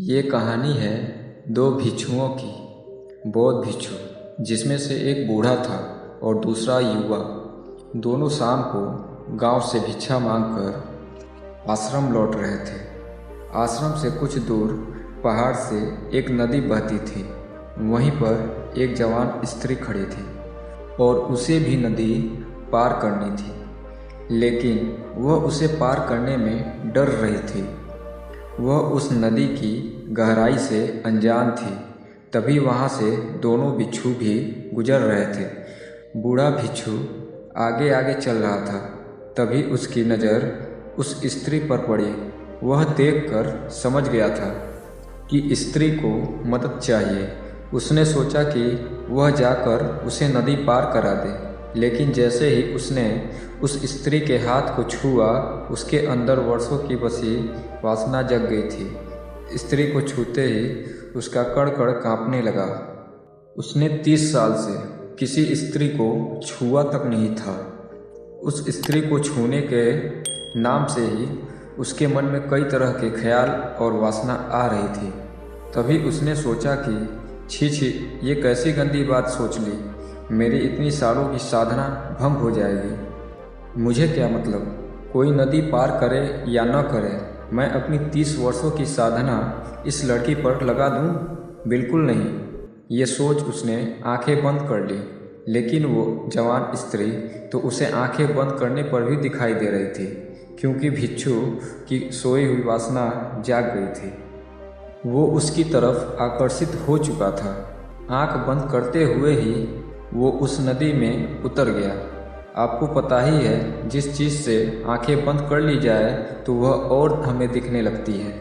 ये कहानी है दो भिक्षुओं की। बौद्ध भिक्षु, जिसमें से एक बूढ़ा था और दूसरा युवा, दोनों शाम को गांव से भिक्षा मांगकर आश्रम लौट रहे थे। आश्रम से कुछ दूर पहाड़ से एक नदी बहती थी। वहीं पर एक जवान स्त्री खड़ी थी और उसे भी नदी पार करनी थी, लेकिन वह उसे पार करने में डर रही थी। वह उस नदी की गहराई से अनजान थी। तभी वहाँ से दोनों भिक्षु भी गुजर रहे थे। बूढ़ा भिक्षु आगे आगे चल रहा था। तभी उसकी नज़र उस स्त्री पर पड़ी। वह देखकर समझ गया था कि स्त्री को मदद चाहिए। उसने सोचा कि वह जाकर उसे नदी पार करा दे, लेकिन जैसे ही उसने उस स्त्री के हाथ को छुआ, उसके अंदर वर्षों की बसी वासना जग गई थी। स्त्री को छूते ही उसका कड़-कड़ कांपने लगा। उसने 30 साल से किसी स्त्री को छुआ तक नहीं था। उस स्त्री को छूने के नाम से ही उसके मन में कई तरह के ख्याल और वासना आ रही थी। तभी उसने सोचा कि छी, ये कैसी गंदी बात सोच ली। मेरी इतनी सालों की साधना भंग हो जाएगी। मुझे क्या मतलब, कोई नदी पार करे या न करे, मैं अपनी 30 वर्षों की साधना इस लड़की पर लगा दूं? बिल्कुल नहीं। ये सोच उसने आंखें बंद कर ली, लेकिन वो जवान स्त्री तो उसे आंखें बंद करने पर भी दिखाई दे रही थी, क्योंकि भिक्षु की सोई हुई वासना जाग गई थी। वो उसकी तरफ आकर्षित हो चुका था। आंख बंद करते हुए ही वो उस नदी में उतर गया। आपको पता ही है, जिस चीज़ से आंखें बंद कर ली जाए तो वह और हमें दिखने लगती है।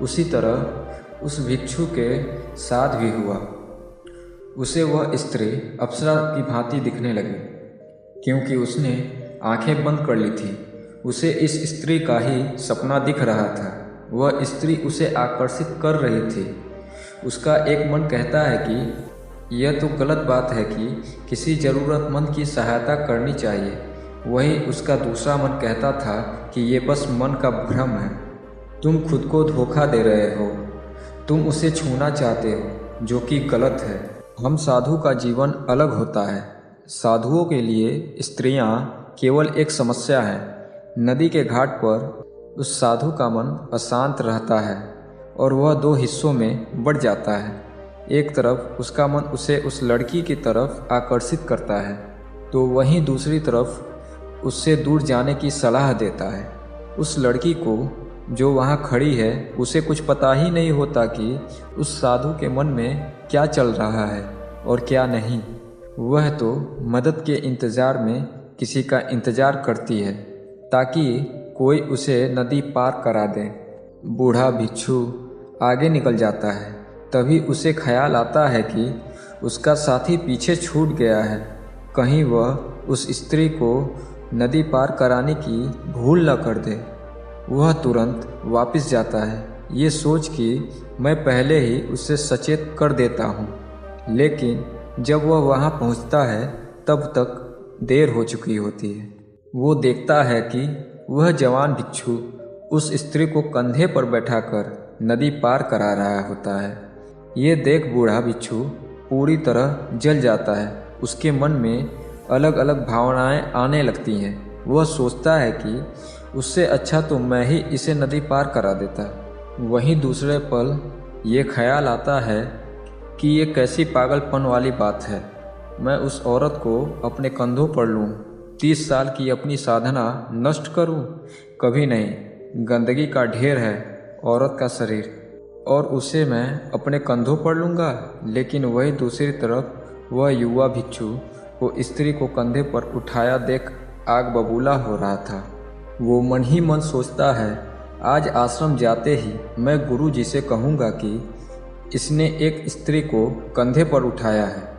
उसी तरह उस भिक्षु के साथ भी हुआ। उसे वह स्त्री अप्सरा की भांति दिखने लगी, क्योंकि उसने आंखें बंद कर ली थी। उसे इस स्त्री का ही सपना दिख रहा था। वह स्त्री उसे आकर्षित कर रही थी। उसका एक मन कहता है कि यह तो गलत बात है कि किसी ज़रूरतमंद की सहायता करनी चाहिए। वहीं उसका दूसरा मन कहता था कि ये बस मन का भ्रम है। तुम खुद को धोखा दे रहे हो। तुम उसे छूना चाहते हो, जो कि गलत है। हम साधु का जीवन अलग होता है। साधुओं के लिए स्त्रियां केवल एक समस्या है। नदी के घाट पर उस साधु का मन अशांत रहता है और वह दो हिस्सों में बढ़ जाता है। एक तरफ उसका मन उसे उस लड़की की तरफ आकर्षित करता है, तो वहीं दूसरी तरफ उससे दूर जाने की सलाह देता है। उस लड़की को जो वहाँ खड़ी है, उसे कुछ पता ही नहीं होता कि उस साधु के मन में क्या चल रहा है और क्या नहीं। वह तो मदद के इंतज़ार में किसी का इंतज़ार करती है, ताकि कोई उसे नदी पार करा दे। बूढ़ा भिक्षु आगे निकल जाता है। तभी उसे ख्याल आता है कि उसका साथी पीछे छूट गया है। कहीं वह उस स्त्री को नदी पार कराने की भूल न कर दे। वह तुरंत वापस जाता है, ये सोच कि मैं पहले ही उसे सचेत कर देता हूँ। लेकिन जब वह वहाँ पहुँचता है, तब तक देर हो चुकी होती है। वो देखता है कि वह जवान भिक्षु उस स्त्री को कंधे पर बैठाकर नदी पार करा रहा होता है। ये देख बूढ़ा भिक्षु पूरी तरह जल जाता है। उसके मन में अलग अलग भावनाएं आने लगती हैं। वह सोचता है कि उससे अच्छा तो मैं ही इसे नदी पार करा देता। वहीं दूसरे पल ये ख्याल आता है कि ये कैसी पागलपन वाली बात है। मैं उस औरत को अपने कंधों पर लूँ, 30 साल की अपनी साधना नष्ट करूँ? कभी नहीं। गंदगी का ढेर है औरत का शरीर, और उसे मैं अपने कंधों पर लूँगा। लेकिन वही दूसरी तरफ वह युवा भिक्षु को स्त्री को कंधे पर उठाया देख आग बबूला हो रहा था। वो मन ही मन सोचता है, आज आश्रम जाते ही मैं गुरु जी से कहूँगा कि इसने एक स्त्री को कंधे पर उठाया है।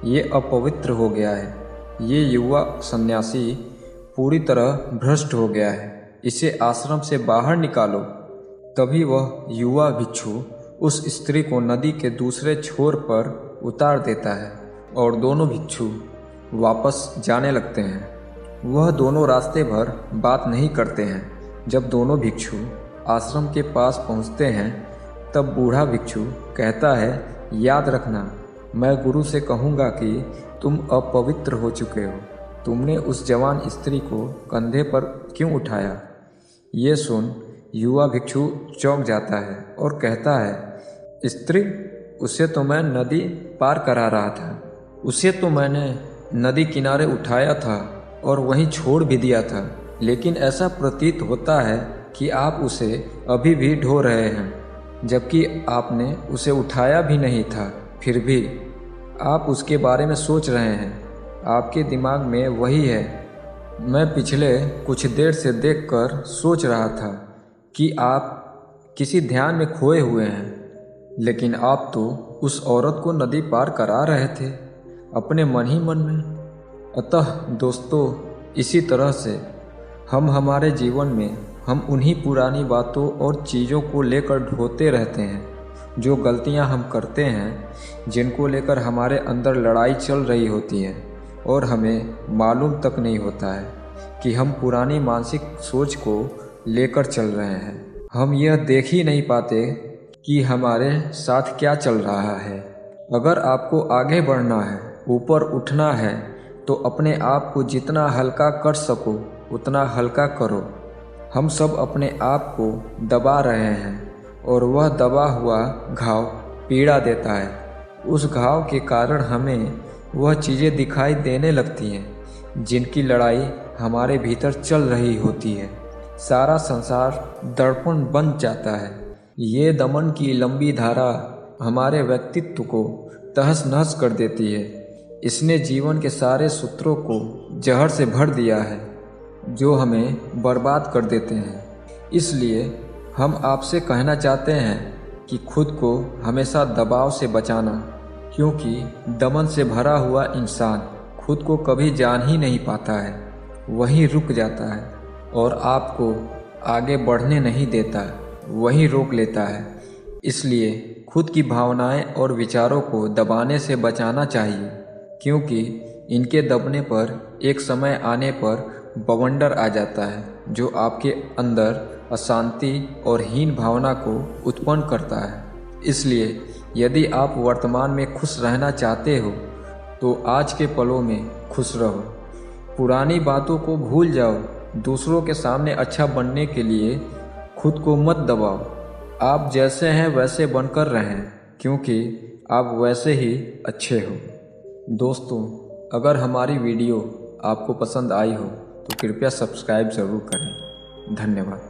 ये अपवित्र हो गया है। ये युवा सन्यासी पूरी तरह भ्रष्ट हो गया है। इसे आश्रम से बाहर निकालो। तभी वह युवा भिक्षु उस स्त्री को नदी के दूसरे छोर पर उतार देता है और दोनों भिक्षु वापस जाने लगते हैं। वह दोनों रास्ते भर बात नहीं करते हैं। जब दोनों भिक्षु आश्रम के पास पहुंचते हैं, तब बूढ़ा भिक्षु कहता है, याद रखना, मैं गुरु से कहूँगा कि तुम अपवित्र हो चुके हो। तुमने उस जवान स्त्री को कंधे पर क्यों उठाया? ये सुन युवा भिक्षु चौंक जाता है और कहता है, स्त्री? उसे तो मैं नदी पार करा रहा था। उसे तो मैंने नदी किनारे उठाया था और वहीं छोड़ भी दिया था, लेकिन ऐसा प्रतीत होता है कि आप उसे अभी भी ढो रहे हैं, जबकि आपने उसे उठाया भी नहीं था। फिर भी आप उसके बारे में सोच रहे हैं। आपके दिमाग में वही है। मैं पिछले कुछ देर से देखकर सोच रहा था कि आप किसी ध्यान में खोए हुए हैं, लेकिन आप तो उस औरत को नदी पार करा रहे थे अपने मन ही मन में। अतः दोस्तों, इसी तरह से हम हमारे जीवन में हम उन्हीं पुरानी बातों और चीज़ों को लेकर ढोते रहते हैं, जो गलतियां हम करते हैं, जिनको लेकर हमारे अंदर लड़ाई चल रही होती है और हमें मालूम तक नहीं होता है कि हम पुरानी मानसिक सोच को लेकर चल रहे हैं। हम यह देख ही नहीं पाते कि हमारे साथ क्या चल रहा है। अगर आपको आगे बढ़ना है, ऊपर उठना है, तो अपने आप को जितना हल्का कर सको उतना हल्का करो। हम सब अपने आप को दबा रहे हैं और वह दबा हुआ घाव पीड़ा देता है। उस घाव के कारण हमें वह चीज़ें दिखाई देने लगती हैं जिनकी लड़ाई हमारे भीतर चल रही होती है। सारा संसार दर्पण बन जाता है। ये दमन की लंबी धारा हमारे व्यक्तित्व को तहस नहस कर देती है। इसने जीवन के सारे सूत्रों को जहर से भर दिया है, जो हमें बर्बाद कर देते हैं। इसलिए हम आपसे कहना चाहते हैं कि खुद को हमेशा दबाव से बचाना, क्योंकि दमन से भरा हुआ इंसान खुद को कभी जान ही नहीं पाता है, वहीं रुक जाता है और आपको आगे बढ़ने नहीं देता, वहीं रोक लेता है। इसलिए खुद की भावनाएं और विचारों को दबाने से बचाना चाहिए, क्योंकि इनके दबने पर एक समय आने पर बवंडर आ जाता है, जो आपके अंदर अशांति और हीन भावना को उत्पन्न करता है। इसलिए यदि आप वर्तमान में खुश रहना चाहते हो तो आज के पलों में खुश रहो। पुरानी बातों को भूल जाओ। दूसरों के सामने अच्छा बनने के लिए खुद को मत दबाओ। आप जैसे हैं वैसे बनकर रहें, क्योंकि आप वैसे ही अच्छे हो। दोस्तों, अगर हमारी वीडियो आपको पसंद आई हो तो कृपया सब्सक्राइब ज़रूर करें। धन्यवाद।